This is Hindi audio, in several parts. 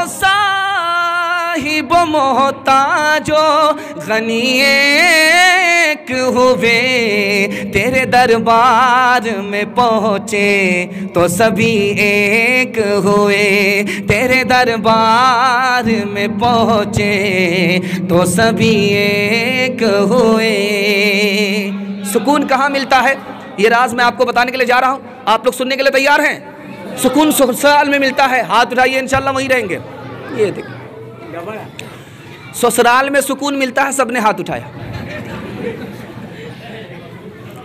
साहिब मोहताजो गनी एक हुए, तेरे दरबार में पहुँचे तो सभी एक हुए, तेरे दरबार में पहुँचे तो सभी एक हुए। सुकून कहाँ मिलता है, ये राज मैं आपको बताने के लिए जा रहा हूँ। आप लोग सुनने के लिए तैयार हैं? सुकून ससुराल में मिलता है। हाथ उठाइए, इंशाल्लाह वहीं रहेंगे। ये देखिए, ससुराल में सुकून मिलता है। सबने हाथ उठाया।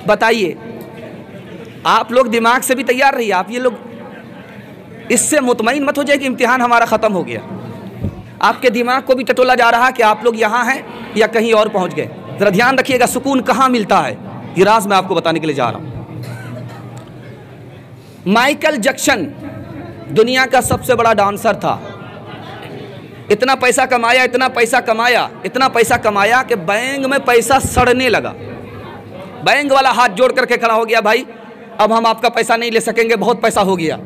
बताइए, आप लोग दिमाग से भी तैयार रहिए। आप ये लोग इससे मुतमईन मत हो जाए कि इम्तिहान हमारा ख़त्म हो गया। आपके दिमाग को भी टटोला जा रहा है कि आप लोग यहाँ हैं या कहीं और पहुँच गए। ज़रा ध्यान रखिएगा, सुकून कहाँ मिलता है, ये राज मैं आपको बताने के लिए जा रहा हूँ। माइकल जैक्सन दुनिया का सबसे बड़ा डांसर था। इतना पैसा कमाया, इतना पैसा कमाया, इतना पैसा कमाया कि बैंक में पैसा सड़ने लगा। बैंक वाला हाथ जोड़ करके खड़ा हो गया, भाई अब हम आपका पैसा नहीं ले सकेंगे, बहुत पैसा हो गया।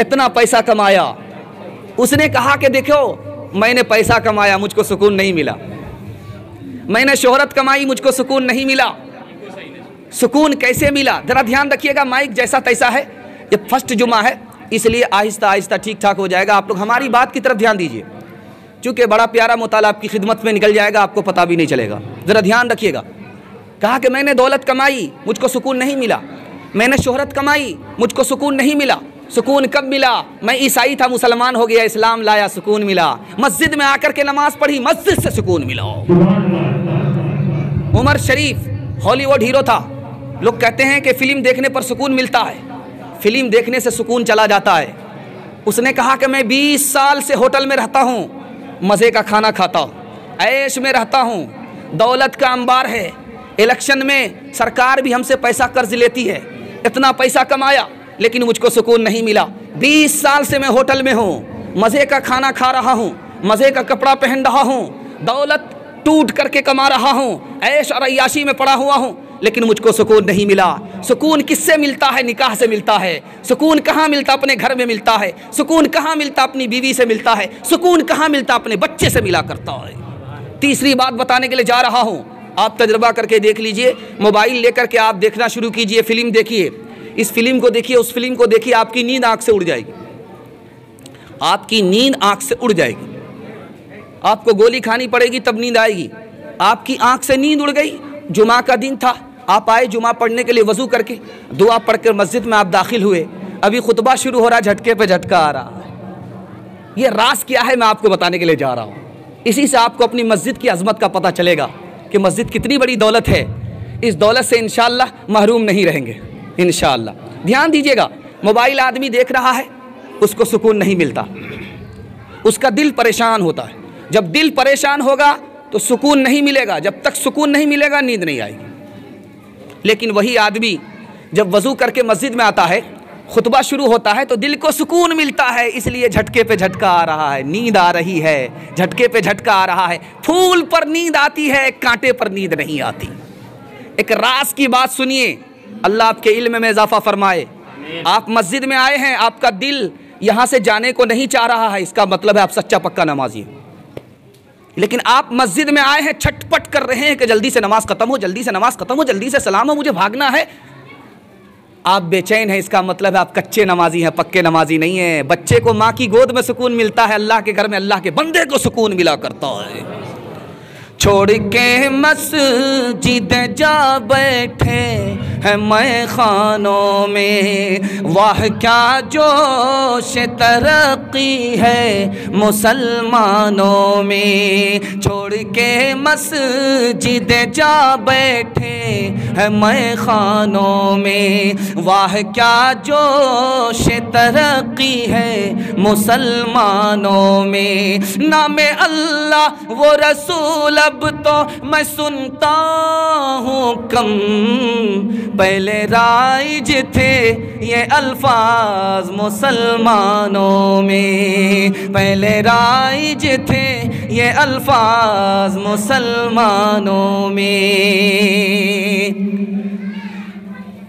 इतना पैसा कमाया। उसने कहा कि देखो, मैंने पैसा कमाया, मुझको सुकून नहीं मिला। मैंने शोहरत कमाई, मुझको सुकून नहीं मिला। सुकून कैसे मिला? जरा ध्यान रखिएगा, माइक जैसा तैसा है। ये फर्स्ट जुमा है, इसलिए आहिस्ता आहिस्ता ठीक ठाक हो जाएगा। आप लोग हमारी बात की तरफ ध्यान दीजिए, क्योंकि बड़ा प्यारा मुताला आपकी खिदमत में निकल जाएगा, आपको पता भी नहीं चलेगा। ज़रा ध्यान रखिएगा। कहा कि मैंने दौलत कमाई, मुझको सुकून नहीं मिला। मैंने शोहरत कमाई, मुझको सुकून नहीं मिला। सुकून कब मिला? मैं ईसाई था, मुसलमान हो गया, इस्लाम लाया, सुकून मिला। मस्जिद में आकर के नमाज पढ़ी, मस्जिद से सुकून मिला। उमर शरीफ हॉलीवुड हीरो था। लोग कहते हैं कि फ़िल्म देखने पर सुकून मिलता है, फ़िल्म देखने से सुकून चला जाता है। उसने कहा कि मैं 20 साल से होटल में रहता हूँ, मज़े का खाना खाता हूँ, ऐश में रहता हूँ, दौलत का अंबार है। इलेक्शन में सरकार भी हमसे पैसा कर्ज लेती है। इतना पैसा कमाया, लेकिन मुझको सुकून नहीं मिला। 20 साल से मैं होटल में हूँ, मज़े का खाना खा रहा हूँ, मज़े का कपड़ा पहन रहा हूँ, दौलत टूट करके कमा रहा हूँ, ऐश और अय्याशी में पड़ा हुआ हूँ, लेकिन मुझको सुकून नहीं मिला। सुकून किससे मिलता है? निकाह से मिलता है। सुकून कहाँ मिलता? अपने घर में मिलता है। सुकून कहाँ मिलता? अपनी बीवी से मिलता है। सुकून कहाँ मिलता? अपने बच्चे से मिला करता है। तीसरी बात बताने के लिए जा रहा हूँ, आप तजुर्बा करके देख लीजिए। मोबाइल लेकर के आप देखना शुरू कीजिए, फिल्म देखिए, इस फिल्म को देखिए, उस फिल्म को देखिए, आपकी नींद आँख से उड़ जाएगी। आपकी नींद आँख से उड़ जाएगी। आपको गोली खानी पड़ेगी तब नींद आएगी। आपकी आँख से नींद उड़ गई। जुमा का दिन था, आप आए जुमा पढ़ने के लिए, वज़ू करके दुआ पढ़कर मस्जिद में आप दाखिल हुए। अभी खुतबा शुरू हो रहा, झटके पे झटका आ रहा है। ये राज क्या है, मैं आपको बताने के लिए जा रहा हूँ। इसी से आपको अपनी मस्जिद की अज़मत का पता चलेगा कि मस्जिद कितनी बड़ी दौलत है। इस दौलत से इंशाअल्लाह महरूम नहीं रहेंगे, इंशाअल्लाह। ध्यान दीजिएगा, मोबाइल आदमी देख रहा है, उसको सुकून नहीं मिलता, उसका दिल परेशान होता है। जब दिल परेशान होगा तो सुकून नहीं मिलेगा। जब तक सुकून नहीं मिलेगा, नींद नहीं आएगी। लेकिन वही आदमी जब वज़ू करके मस्जिद में आता है, खुतबा शुरू होता है, तो दिल को सुकून मिलता है। इसलिए झटके पे झटका आ रहा है, नींद आ रही है, झटके पे झटका आ रहा है। फूल पर नींद आती है, कांटे पर नींद नहीं आती। एक राज की बात सुनिए, अल्लाह आपके इल्म में इजाफा फरमाए। आप मस्जिद में आए हैं, आपका दिल यहाँ से जाने को नहीं चाह रहा है, इसका मतलब है आप सच्चा पक्का नमाजी हैं। लेकिन आप मस्जिद में आए हैं, छटपट कर रहे हैं कि जल्दी से नमाज खत्म हो, जल्दी से नमाज खत्म हो, जल्दी से सलाम हो, मुझे भागना है। आप बेचैन हैं, इसका मतलब है आप कच्चे नमाजी हैं, पक्के नमाजी नहीं है। बच्चे को माँ की गोद में सुकून मिलता है, अल्लाह के घर में अल्लाह के बंदे को सुकून मिला करता है। छोड़ के मस्जिद जा बैठे हैं मैं खानों में, वाह क्या जोश तरक्की है मुसलमानों में। छोड़ के मस्जिद जा बैठे हैं मैं खानों में, वाह क्या जोश तरक्की है मुसलमानों में। नामे अल्लाह वो रसूल अब तो मैं सुनता हूँ कम, पहले राइज थे ये अल्फाज मुसलमानों में, पहले राइज थे ये अल्फाज मुसलमानों में।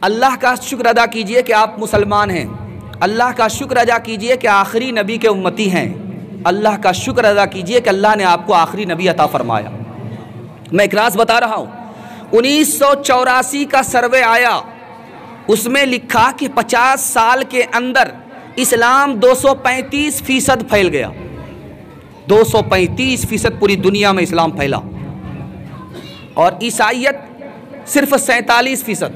अल्लाह का शुक्र अदा कीजिए कि आप मुसलमान हैं। अल्लाह का शुक्र अदा कीजिए कि आखिरी नबी के उम्मती हैं। अल्लाह का शुक्र अदा कीजिए कि अल्लाह ने आपको आखिरी नबी अता फरमाया। मैं एक राज बता रहा हूँ, 1984 का सर्वे आया, उसमें लिखा कि 50 साल के अंदर इस्लाम 235% फैल गया। 235% पूरी दुनिया में इस्लाम फैला, और ईसाइयत सिर्फ 47%।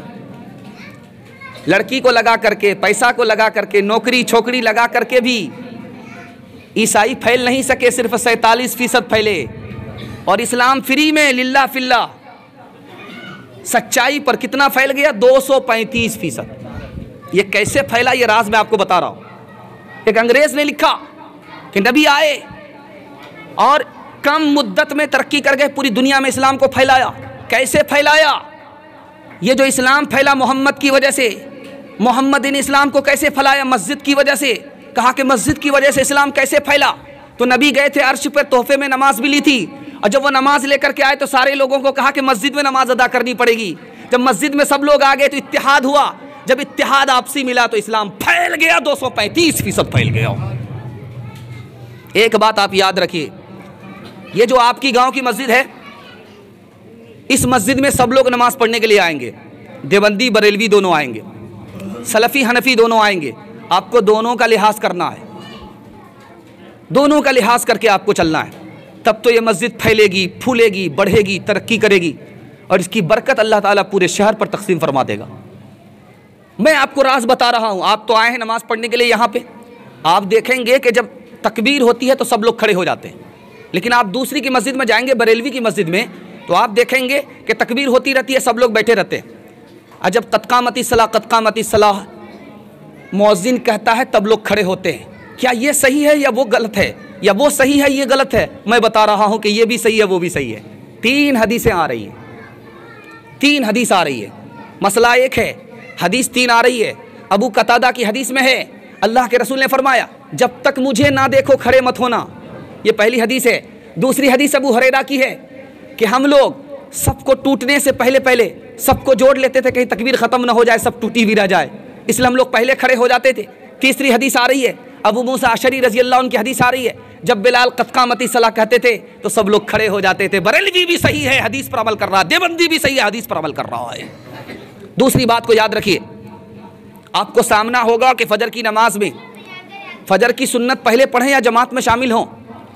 लड़की को लगा करके, पैसा को लगा करके, नौकरी छोकरी लगा करके भी ईसाई फैल नहीं सके, सिर्फ 47% फैले। और इस्लाम फ्री में लिल्ला फिल्ला सच्चाई पर कितना फैल गया? 235%। ये कैसे फैला, ये राज मैं आपको बता रहा हूं। एक अंग्रेज ने लिखा कि नबी आए और कम मुद्दत में तरक्की कर गए, पूरी दुनिया में इस्लाम को फैलाया। कैसे फैलाया? ये जो इस्लाम फैला मोहम्मद की वजह से। मोहम्मद ने इस्लाम को कैसे फैलाया? मस्जिद की वजह से। कहा कि मस्जिद की वजह से इस्लाम कैसे फैला? तो नबी गए थे अर्श पर, तोहफे में नमाज भी ली थी, और जब वो नमाज लेकर के आए तो सारे लोगों को कहा कि मस्जिद में नमाज अदा करनी पड़ेगी। जब मस्जिद में सब लोग आ गए तो इत्तेहाद हुआ। जब इत्तेहाद आपसी मिला तो इस्लाम फैल गया, 235% फैल गया। एक बात आप याद रखिए, ये जो आपकी गांव की मस्जिद है, इस मस्जिद में सब लोग नमाज पढ़ने के लिए आएंगे। देवबंदी बरेलवी दोनों आएंगे, सलफ़ी हनफी दोनों आएंगे। आपको दोनों का लिहाज करना है, दोनों का लिहाज करके आपको चलना है, तब तो ये मस्जिद फैलेगी, फूलेगी, बढ़ेगी, तरक्की करेगी, और इसकी बरकत अल्लाह ताला पूरे शहर पर तकसीम फरमा देगा। मैं आपको राज बता रहा हूँ। आप तो आए हैं नमाज पढ़ने के लिए यहाँ पे, आप देखेंगे कि जब तकबीर होती है तो सब लोग खड़े हो जाते हैं, लेकिन आप दूसरी की मस्जिद में जाएंगे, बरेलवी की मस्जिद में, तो आप देखेंगे कि तकबीर होती रहती है, सब लोग बैठे रहते हैं। और जब कदकामती सलाह मुअज्जिन कहता है तब लोग खड़े होते हैं। क्या ये सही है या वो गलत है, या वो सही है ये गलत है? मैं बता रहा हूँ कि ये भी सही है, वो भी सही है। 3 हदीसें आ रही हैं, 3 हदीस आ रही है। मसला एक है, हदीस 3 आ रही है। अबू कतादा की हदीस में है, अल्लाह के रसूल ने फरमाया जब तक मुझे ना देखो खड़े मत होना। ये पहली हदीस है। दूसरी हदीस अबू हुरैरा की है कि हम लोग सबको टूटने से पहले पहले सबको जोड़ लेते थे, कहीं तकबीर ख़त्म ना हो जाए, सब टूटी भी रह जाए, इसलिए हम लोग पहले खड़े हो जाते थे। तीसरी हदीस आ रही है, अबू मूसा अशरी रज़ी अल्लाह अन्हु की हदीस आ रही है, जब बिलाल क़दकामती सलाह कहते थे तो सब लोग खड़े हो जाते थे। बरेलवी भी सही है, हदीस पर अमल कर रहा है, देवबंदी भी सही है, हदीस पर अमल कर रहा है। दूसरी बात को याद रखिए, आपको सामना होगा कि फजर की नमाज में फजर की सुन्नत पहले पढ़ें या जमात में शामिल हों,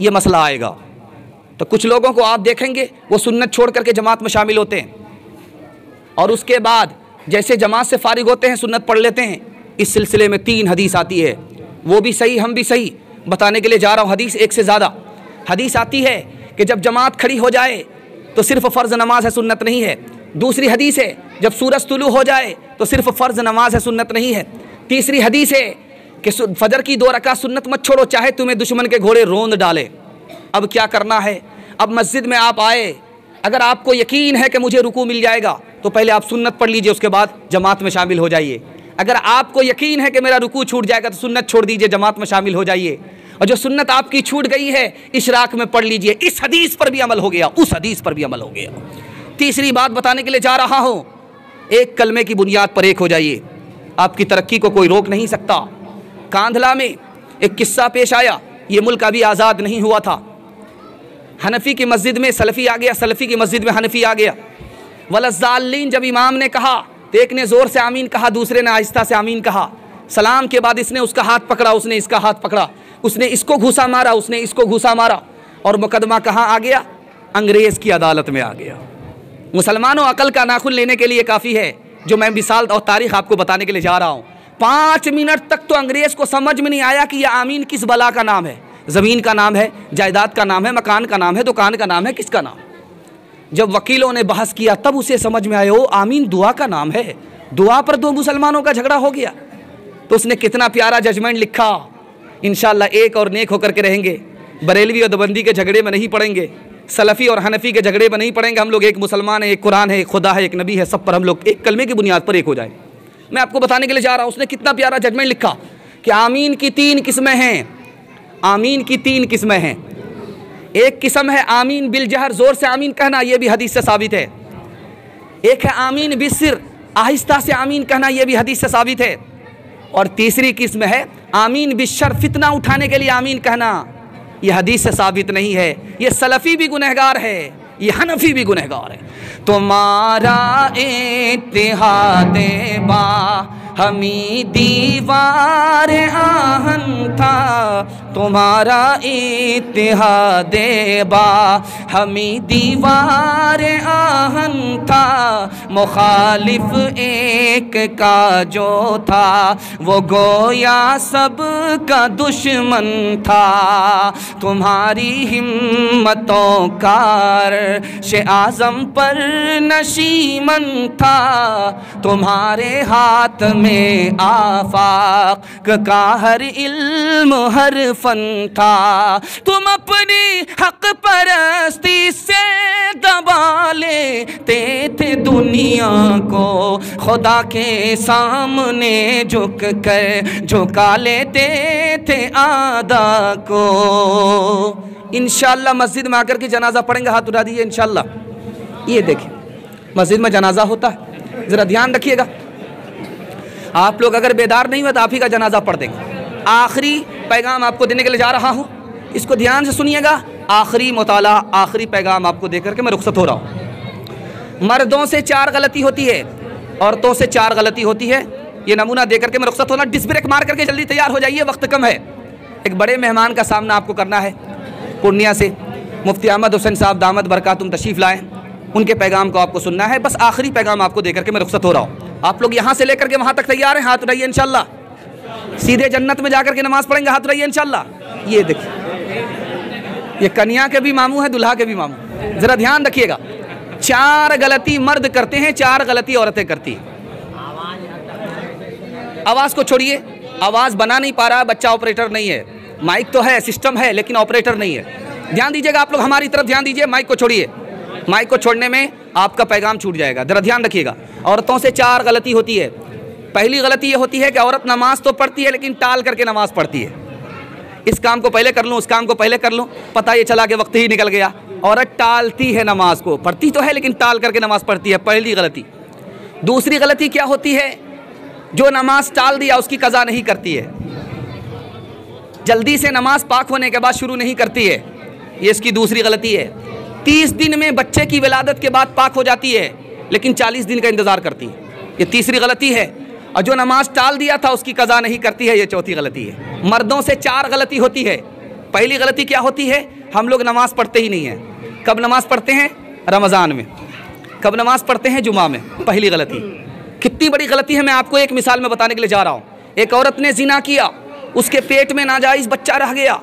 ये मसला आएगा। तो कुछ लोगों को आप देखेंगे वो सुन्नत छोड़ करके जमात में शामिल होते हैं, और उसके बाद जैसे जमात से फारिग होते हैं सुन्नत पढ़ लेते हैं। इस सिलसिले में 3 हदीस आती है, वो भी सही हम भी सही बताने के लिए जा रहा हूँ। हदीस एक से ज़्यादा हदीस आती है कि जब जमात खड़ी हो जाए तो सिर्फ फ़र्ज़ नमाज है, सुन्नत नहीं है। दूसरी हदीस है जब सूरज तुलू हो जाए तो सिर्फ फ़र्ज़ नमाज है, सुन्नत नहीं है। तीसरी हदीस है कि फजर की 2 रकात सुन्नत मत छोड़ो, चाहे तुम्हें दुश्मन के घोड़े रोंद डाले। अब क्या करना है? अब मस्जिद में आप आए, अगर आपको यकीन है कि मुझे रुकू मिल जाएगा तो पहले आप सुन्नत पढ़ लीजिए, उसके बाद जमात में शामिल हो जाइए। अगर आपको यकीन है कि मेरा रुकू छूट जाएगा तो सुन्नत छोड़ दीजिए, जमात में शामिल हो जाइए। और जो सुन्नत आपकी छूट गई है इशराक में पढ़ लीजिए। इस हदीस पर भी अमल हो गया, उस हदीस पर भी अमल हो गया। तीसरी बात बताने के लिए जा रहा हूँ, एक कलमे की बुनियाद पर एक हो जाइए, आपकी तरक्की को कोई रोक नहीं सकता। कांधला में एक किस्सा पेश आया, ये मुल्क अभी आज़ाद नहीं हुआ था। हनफी की मस्जिद में सलफ़ी आ गया, सलफ़ी की मस्जिद में हनफी आ गया। वलज़ालिन जब इमाम ने कहा तो एक ने ज़ोर से आमीन कहा, दूसरे ने आहिस्ता से आमीन कहा। सलाम के बाद इसने उसका हाथ पकड़ा, उसने इसका हाथ पकड़ा, उसने इसको घूसा मारा, उसने इसको घूसा मारा, और मुकदमा कहाँ आ गया? अंग्रेज़ की अदालत में आ गया। मुसलमानों, अकल का नाखुन लेने के लिए काफ़ी है जो मैं मिसाल और तारीख़ आपको बताने के लिए जा रहा हूँ। 5 मिनट तक तो अंग्रेज़ को समझ में नहीं आया कि यह आमीन किस बला का नाम है। ज़मीन का नाम है, जायदाद का नाम है, मकान का नाम है, दुकान का नाम है, किसका नाम? जब वकीलों ने बहस किया तब उसे समझ में आया वो आमीन दुआ का नाम है। दुआ पर 2 मुसलमानों का झगड़ा हो गया, तो उसने कितना प्यारा जजमेंट लिखा। इंशाअल्लाह एक और नेक होकर के रहेंगे, बरेलवी और देवबंदी के झगड़े में नहीं पड़ेंगे, सलफ़ी और हनफी के झगड़े में नहीं पड़ेंगे। हम लोग एक मुसलमान है, एक कुरान है, एक खुदा है, एक नबी है, सब पर हम लोग एक कलमे की बुनियाद पर एक हो जाए। मैं आपको बताने के लिए जा रहा हूँ, उसने कितना प्यारा जजमेंट लिखा कि आमीन की 3 किस्में हैं। आमीन की 3 किस्में हैं। एक किस्म है आमीन बिल जहर, ज़ोर से आमीन कहना, ये भी हदीस से साबित है। एक है आमीन बिस्सिर, आहिस्ता से आमीन कहना, ये भी हदीस से साबित है। और तीसरी किस्म है आमीन बिश्शर, फितना उठाने के लिए आमीन कहना, ये हदीस से साबित नहीं है। ये सलफ़ी भी गुनहगार है, ये हनफी भी गुनहगार है। तुम्हारा इत्तिहादे बा हमी दीवार आहन था, तुम्हारा इत्तिहादे बा हमी दीवार आहन था, मुखालिफ एक का जो था वो गोया सब का दुश्मन था। तुम्हारी हिम्मतों का अर्श आज़म पर नशीमन था, तुम्हारे हाथ में आफाक का हर इल्म हर फन था। तुम अपनी हक परस्ती से दबा लेते थे दुनिया को, खुदा के सामने झुक कर झुका लेते थे आदा को। इंशाअल्लाह मस्जिद में आकर के जनाजा पढ़ेंगे, हाथ उठा दीजिए इंशाअल्लाह। ये देखिए मस्जिद में जनाजा होता है, ज़रा ध्यान रखिएगा। आप लोग अगर बेदार नहीं हुए तो आप ही का जनाजा पढ़ देंगे। आखिरी पैगाम आपको देने के लिए जा रहा हूँ, इसको ध्यान से सुनिएगा। आखिरी मुताला, आखिरी पैगाम आपको देकर के मैं रुखसत हो रहा हूँ। मर्दों से 4 गलती होती है, औरतों से 4 गलती होती है। ये नमूना देकर के मैं रुखसत होना। डिस्क ब्रेक मार करके जल्दी तैयार हो जाइए, वक्त कम है। एक बड़े मेहमान का सामना आपको करना है। पूर्णिया से मुफ्ती अहमद हुसैन साहब दामद बरकातुम तशरीफ़ लाए, उनके पैगाम को आपको सुनना है। बस आखिरी पैगाम आपको देकर के मैं रुखसत हो रहा हूँ। आप लोग यहाँ से लेकर के वहाँ तक तैयार हैं? हाथ उठाइए इंशाल्लाह। सीधे जन्नत में जाकर के नमाज पढ़ेंगे, हाथ उठाइए इंशाल्लाह। ये देखिए, ये कन्या के भी मामू है, दुल्हा के भी मामू। ज़रा ध्यान रखिएगा, 4 गलती मर्द करते हैं, 4 गलती औरतें करती हैं। आवाज़ को छोड़िए, आवाज़ बना नहीं पा रहा है बच्चा, ऑपरेटर नहीं है। माइक तो है, सिस्टम है, लेकिन ऑपरेटर नहीं है। ध्यान दीजिएगा आप लोग, हमारी तरफ ध्यान दीजिए। माइक को छोड़िए, माइक को छोड़ने में आपका पैगाम छूट जाएगा। जरा ध्यान रखिएगा। औरतों से 4 गलती होती है। पहली गलती ये होती है कि औरत नमाज तो पढ़ती है लेकिन टाल करके नमाज पढ़ती है। इस काम को पहले कर लूँ, उस काम को पहले कर लूँ, पता ये चला कि वक्त ही निकल गया। औरत टालती है नमाज को, पढ़ती तो है लेकिन टाल करके नमाज पढ़ती है, पहली गलती। दूसरी गलती क्या होती है? जो नमाज टाल दिया उसकी कज़ा नहीं करती है, जल्दी से नमाज पाक होने के बाद शुरू नहीं करती है, ये इसकी दूसरी गलती है। 30 दिन में बच्चे की विलादत के बाद पाक हो जाती है लेकिन 40 दिन का इंतज़ार करती है, ये तीसरी गलती है। और जो नमाज टाल दिया था उसकी कज़ा नहीं करती है, ये चौथी गलती है। मर्दों से 4 गलती होती है। पहली गलती क्या होती है? हम लोग नमाज पढ़ते ही नहीं हैं। कब नमाज पढ़ते हैं? रमज़ान में। कब नमाज पढ़ते हैं? जुमा में। पहली गलती। कितनी बड़ी गलती है, मैं आपको एक मिसाल में बताने के लिए जा रहा हूँ। एक औरत ने ज़िना किया, उसके पेट में नाजायज़ बच्चा रह गया।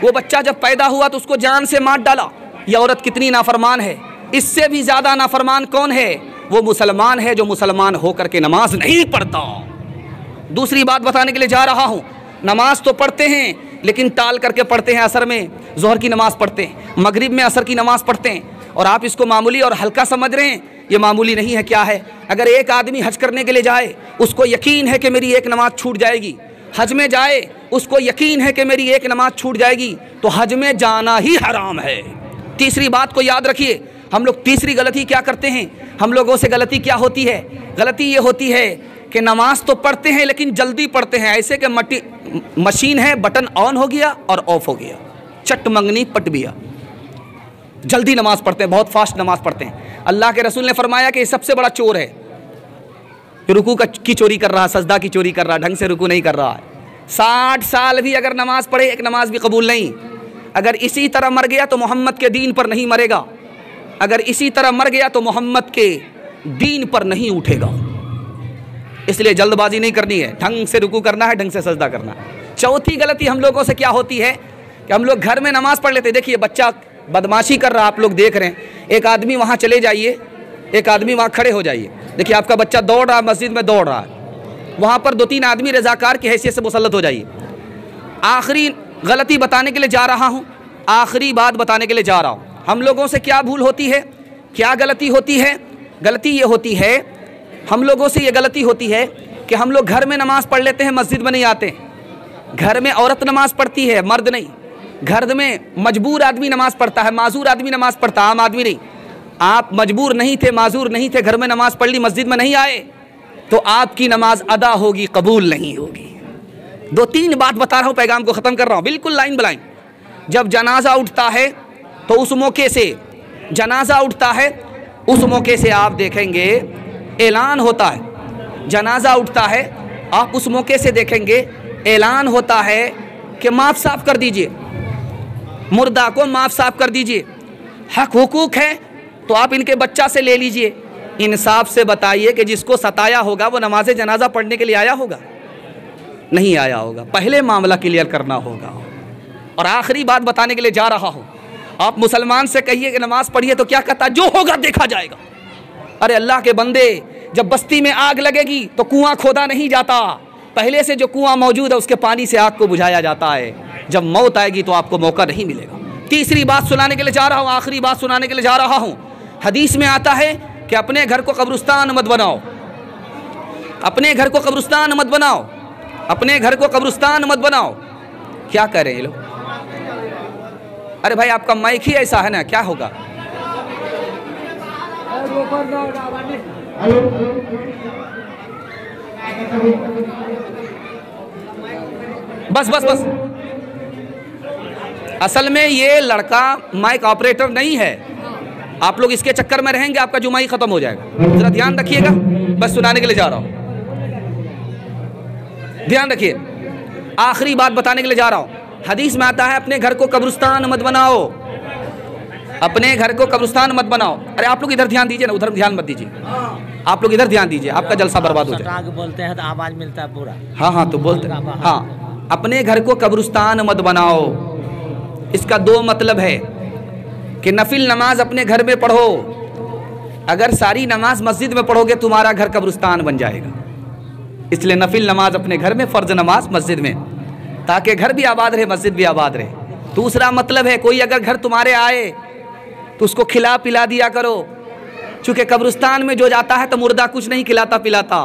वो बच्चा जब पैदा हुआ तो उसको जान से मार डाला। यह औरत कितनी नाफरमान है। इससे भी ज़्यादा नाफरमान कौन है? वो मुसलमान है जो मुसलमान होकर के नमाज नहीं पढ़ता। दूसरी बात बताने के लिए जा रहा हूँ, नमाज तो पढ़ते हैं लेकिन टाल करके पढ़ते हैं। असर में ज़ोहर की नमाज़ पढ़ते हैं, मगरिब में असर की नमाज़ पढ़ते हैं, और आप इसको मामूली और हल्का समझ रहे हैं। ये मामूली नहीं है। क्या है? अगर एक आदमी हज करने के लिए जाए, उसको यकीन है कि मेरी एक नमाज छूट जाएगी, हज में जाए उसको यकीन है कि मेरी एक नमाज छूट जाएगी, तो हज में जाना ही हराम है। तीसरी बात को याद रखिए, हम लोग तीसरी गलती क्या करते हैं? हम लोगों से गलती क्या होती है? गलती ये होती है कि नमाज तो पढ़ते हैं लेकिन जल्दी पढ़ते हैं, ऐसे कि मशीन है, बटन ऑन हो गया और ऑफ हो गया, चट मंगनी पट बिया। जल्दी नमाज पढ़ते हैं, बहुत फास्ट नमाज पढ़ते हैं। अल्लाह के रसूल ने फरमाया कि ये सबसे बड़ा चोर है, रुकू की चोरी कर रहा है, सजदा की चोरी कर रहा है, ढंग से रुकू नहीं कर रहा है। 60 साल भी अगर नमाज पढ़े, एक नमाज भी कबूल नहीं। अगर इसी तरह मर गया तो मोहम्मद के दीन पर नहीं मरेगा। अगर इसी तरह मर गया तो मोहम्मद के दीन पर नहीं उठेगा। इसलिए जल्दबाजी नहीं करनी है, ढंग से रुकू करना है, ढंग से सजदा करना है। चौथी गलती हम लोगों से क्या होती है कि हम लोग घर में नमाज पढ़ लेते। देखिए बच्चा बदमाशी कर रहा, आप लोग देख रहे हैं। एक आदमी वहाँ चले जाइए, एक आदमी वहाँ खड़े हो जाइए। देखिए आपका बच्चा दौड़ रहा है, मस्जिद में दौड़ रहा है, वहाँ पर 2-3 आदमी रज़ाकार की हैसियत से मुसल्लत हो जाइए। आखिरी गलती बताने के लिए जा रहा हूँ, आखिरी बात बताने के लिए जा रहा हूँ। हम लोगों से क्या भूल होती है, क्या गलती होती है? गलती ये होती है, हम लोगों से ये गलती होती है कि हम लोग घर में नमाज़ पढ़ लेते हैं, मस्जिद में नहीं आते। घर में औरत नमाज़ पढ़ती है, मर्द नहीं। घर में मजबूर आदमी नमाज़ पढ़ता है, माजूर आदमी नमाज़ पढ़ता है, आम आदमी नहीं। आप मजबूर नहीं थे, माजूर नहीं थे, घर में नमाज़ पढ़ ली, मस्जिद में नहीं आए, तो आपकी नमाज अदा होगी, कबूल नहीं होगी। 2-3 बात बता रहा हूँ, पैगाम को ख़त्म कर रहा हूँ, बिल्कुल लाइन बलाइन। जब जनाजा उठता है तो उस मौके से जनाजा उठता है, उस मौके से आप देखेंगे ऐलान होता है। जनाजा उठता है, आप उस मौके से देखेंगे ऐलान होता है कि माफ़ साफ कर दीजिए, मुर्दा को माफ़ साफ कर दीजिए। हक हुकूक है तो आप इनके बच्चा से ले लीजिए। इंसाफ से बताइए कि जिसको सताया होगा वो नमाज जनाजा पढ़ने के लिए आया होगा? नहीं आया होगा। पहले मामला क्लियर करना होगा। और आखिरी बात बताने के लिए जा रहा हूँ, आप मुसलमान से कहिए कि नमाज पढ़िए तो क्या कहता, जो होगा देखा जाएगा। अरे अल्लाह के बंदे, जब बस्ती में आग लगेगी तो कुआं खोदा नहीं जाता, पहले से जो कुआं मौजूद है उसके पानी से आग को बुझाया जाता है। जब मौत आएगी तो आपको मौका नहीं मिलेगा। तीसरी बात सुनाने के लिए जा रहा हूँ, आखिरी बात सुनाने के लिए जा रहा हूँ। हदीस में आता है कि अपने घर को कब्रिस्तान मत बनाओ, अपने घर को कब्रिस्तान मत बनाओ, अपने घर को कब्रिस्तान मत बनाओ। क्या कह रहे हैं ये लोग? अरे भाई आपका माइक ही ऐसा है ना, क्या होगा? बस बस बस, असल में ये लड़का माइक ऑपरेटर नहीं है। आप लोग इसके चक्कर में रहेंगे, आपका जुमाई खत्म हो जाएगा। जरा ध्यान रखिएगा, बस सुनाने के लिए जा रहा हूं, ध्यान रखिए। आखिरी बात बताने के लिए जा रहा हूं। हदीस में आता है अपने घर को कब्रिस्तान मत बनाओ, अपने घर को कब्रिस्तान मत बनाओ। अरे आप लोग इधर ध्यान दीजिए ना, उधर ध्यान मत दीजिए। आप लोग इधर ध्यान दीजिए, आपका जलसा बर्बाद हो जाए। बोलते हैं तो आवाज मिलता है पूरा। हाँ तो बोलते हैं। हाँ, अपने घर को कब्रिस्तान मत बनाओ, इसका दो मतलब है कि नफिल नमाज अपने घर में पढ़ो। अगर सारी नमाज मस्जिद में पढ़ोगे तुम्हारा घर कब्रिस्तान बन जाएगा। इसलिए नफिल नमाज अपने घर में, फ़र्ज नमाज मस्जिद में, ताकि घर भी आबाद रहे, मस्जिद भी आबाद रहे। दूसरा मतलब है कोई अगर घर तुम्हारे आए तो उसको खिला पिला दिया करो। चूँकि कब्रिस्तान में जो जाता है तो मुर्दा कुछ नहीं खिलाता पिलाता।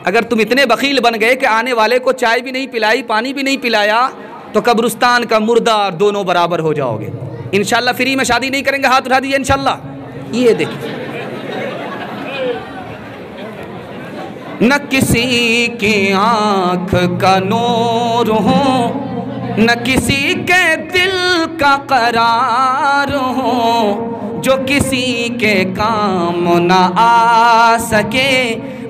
अगर तुम इतने बखील बन गए कि आने वाले को चाय भी नहीं पिलाई, पानी भी नहीं पिलाया, तो कब्रिस्तान का मुर्दा दोनों बराबर हो जाओगे। इंशाल्लाह फ्री में शादी नहीं करेंगे, हाथ उठा दीजिए इंशाल्लाह। ये देखिए, न किसी की आँख का नूर हो, न किसी के दिल का करार हो, जो किसी के काम न आ सके,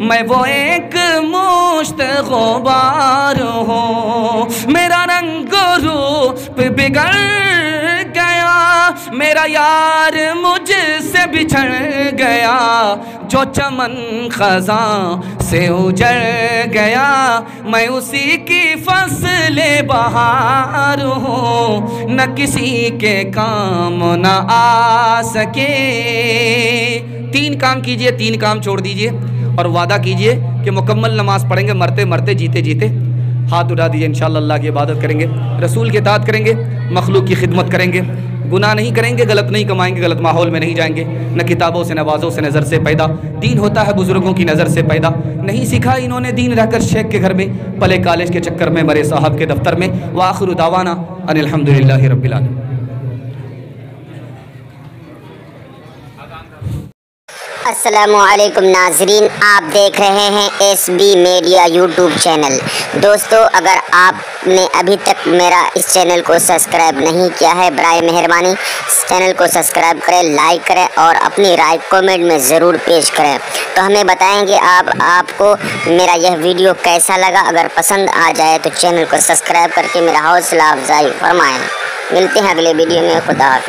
मैं वो एक मुश्त गुबार हूँ। मेरा रंग रूप बिगड़ गया, मेरा यार मुझसे बिछड़ गया, जो चमन खज़ां से उजड़ गया, मैं उसी की फसल बहार हूँ। न किसी के काम न आ सके। तीन काम कीजिए, तीन काम छोड़ दीजिए और वादा कीजिए कि मुकम्मल नमाज पढ़ेंगे, मरते मरते जीते जीते। हाथ उठा दीजिए, इंशाअल्लाह अल्लाह की इबादत करेंगे, रसूल की इताअत करेंगे, मखलूक की खिदमत करेंगे, गुनाह नहीं करेंगे, गलत नहीं कमाएंगे, गलत माहौल में नहीं जाएंगे। न किताबों से नवाज़ों से नज़र से पैदा, दीन होता है बुज़ुर्गों की नज़र से पैदा। नहीं सीखा इन्होंने दीन रहकर शेख के घर में, पले कॉलेज के चक्कर में, मरे साहब के दफ्तर में। व आखिरु दावाना अनिल हम्दुलिल्लाहि रब्बिल आलमीन। अस्सलामुअलैकुम नाजरीन, आप देख रहे हैं SB मीडिया यूट्यूब चैनल। दोस्तों, अगर आपने अभी तक मेरा इस चैनल को सब्सक्राइब नहीं किया है, बराए मेहरबानी इस चैनल को सब्सक्राइब करें, लाइक करें और अपनी राय कमेंट में ज़रूर पेश करें। तो हमें बताएंगे आपको मेरा यह वीडियो कैसा लगा। अगर पसंद आ जाए तो चैनल को सब्सक्राइब करके मेरा हौसला अफजाई फरमाएँ। मिलते हैं अगले वीडियो में। खुदा हाफ़िज़।